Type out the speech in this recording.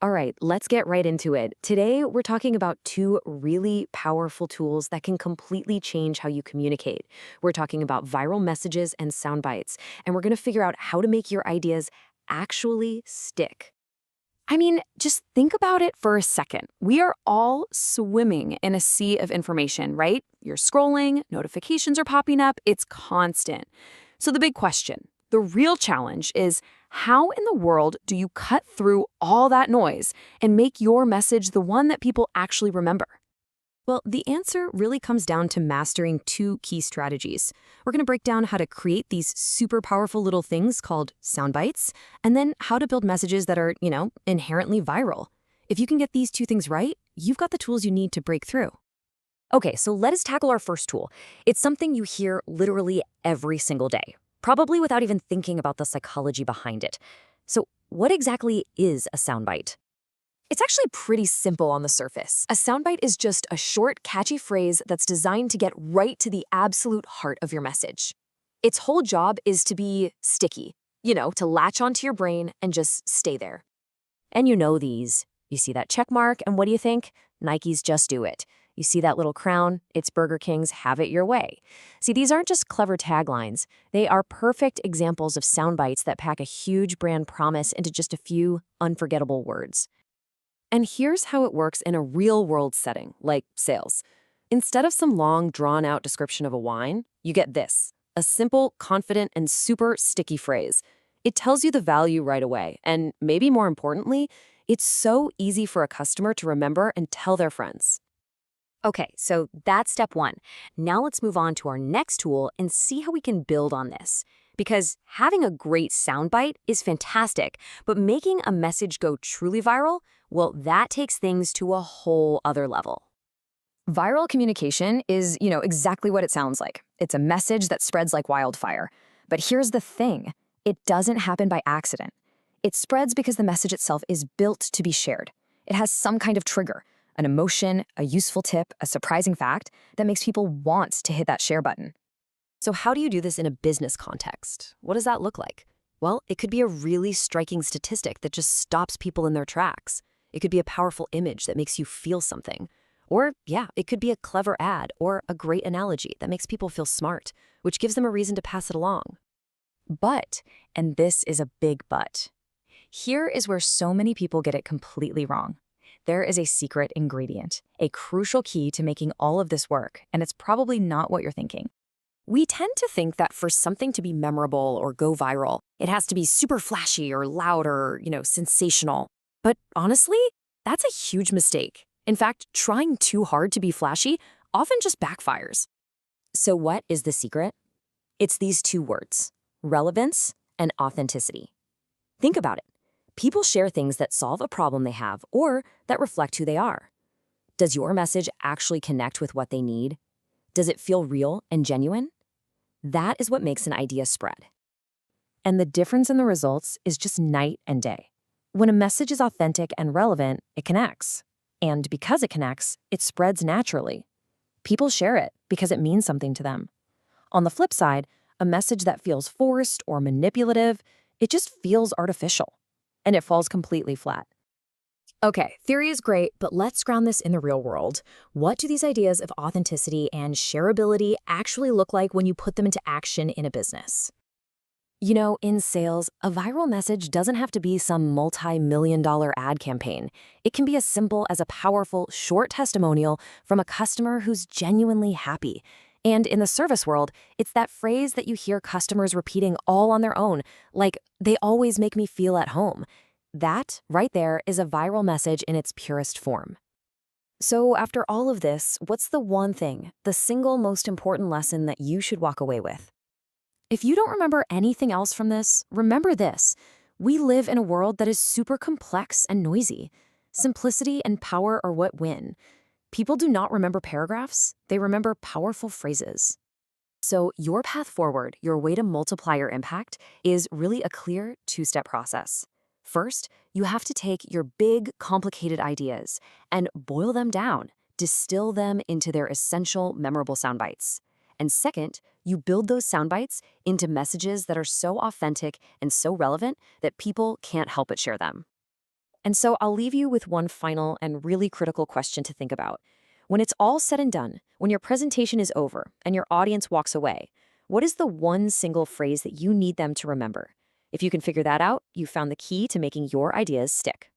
All right, let's get right into it. Today, we're talking about two really powerful tools that can completely change how you communicate. We're talking about viral messages and sound bites, and we're going to figure out how to make your ideas actually stick. I mean, just think about it for a second. We are all swimming in a sea of information, right? You're scrolling, notifications are popping up, it's constant. So, the big question, the real challenge is how in the world do you cut through all that noise and make your message the one that people actually remember? Well, the answer really comes down to mastering two key strategies. We're going to break down how to create these super powerful little things called sound bites, and then how to build messages that are, inherently viral. If you can get these two things right, you've got the tools you need to break through. Okay, so let us tackle our first tool. It's something you hear literally every single day, probably without even thinking about the psychology behind it. So, what exactly is a soundbite? It's actually pretty simple on the surface. A soundbite is just a short, catchy phrase that's designed to get right to the absolute heart of your message. Its whole job is to be sticky, to latch onto your brain and just stay there. And you know these. You see that check mark, and what do you think? Nike's Just Do It. You see that little crown? It's Burger King's Have It Your Way. See, these aren't just clever taglines. They are perfect examples of sound bites that pack a huge brand promise into just a few unforgettable words. And here's how it works in a real-world setting, like sales. Instead of some long, drawn-out description of a wine, you get this, a simple, confident, and super sticky phrase. It tells you the value right away, and maybe more importantly, it's so easy for a customer to remember and tell their friends. Okay, so that's step one. Now let's move on to our next tool and see how we can build on this. Because having a great soundbite is fantastic, but making a message go truly viral, well, that takes things to a whole other level. Viral communication is, exactly what it sounds like. It's a message that spreads like wildfire. But here's the thing, it doesn't happen by accident. It spreads because the message itself is built to be shared. It has some kind of trigger, an emotion, a useful tip, a surprising fact that makes people want to hit that share button. So how do you do this in a business context? What does that look like? Well, it could be a really striking statistic that just stops people in their tracks. It could be a powerful image that makes you feel something. Or, it could be a clever ad or a great analogy that makes people feel smart, which gives them a reason to pass it along. But, and this is a big but, here is where so many people get it completely wrong. There is a secret ingredient, a crucial key to making all of this work, and it's probably not what you're thinking. We tend to think that for something to be memorable or go viral, it has to be super flashy or loud or, sensational. But honestly, that's a huge mistake. In fact, trying too hard to be flashy often just backfires. So what is the secret? It's these two words, relevance and authenticity. Think about it. People share things that solve a problem they have or that reflect who they are. Does your message actually connect with what they need? Does it feel real and genuine? That is what makes an idea spread. And the difference in the results is just night and day. When a message is authentic and relevant, it connects. And because it connects, it spreads naturally. People share it because it means something to them. On the flip side, a message that feels forced or manipulative, it just feels artificial. And it falls completely flat. Okay, theory is great, but let's ground this in the real world. What do these ideas of authenticity and shareability actually look like when you put them into action in a business? In sales, a viral message doesn't have to be some multi-million-dollar ad campaign. It can be as simple as a powerful, short testimonial from a customer who's genuinely happy. And in the service world, it's that phrase that you hear customers repeating all on their own, like, "They always make me feel at home." That, right there, is a viral message in its purest form. So after all of this, what's the one thing, the single most important lesson that you should walk away with? If you don't remember anything else from this, remember this. We live in a world that is super complex and noisy. Simplicity and power are what win. People do not remember paragraphs, they remember powerful phrases. So your path forward, your way to multiply your impact, is really a clear two-step process. First, you have to take your big, complicated ideas and boil them down, distill them into their essential, memorable sound bites. And second, you build those sound bites into messages that are so authentic and so relevant that people can't help but share them. And so I'll leave you with one final and really critical question to think about. When it's all said and done, when your presentation is over and your audience walks away, what is the one single phrase that you need them to remember? If you can figure that out, you've found the key to making your ideas stick.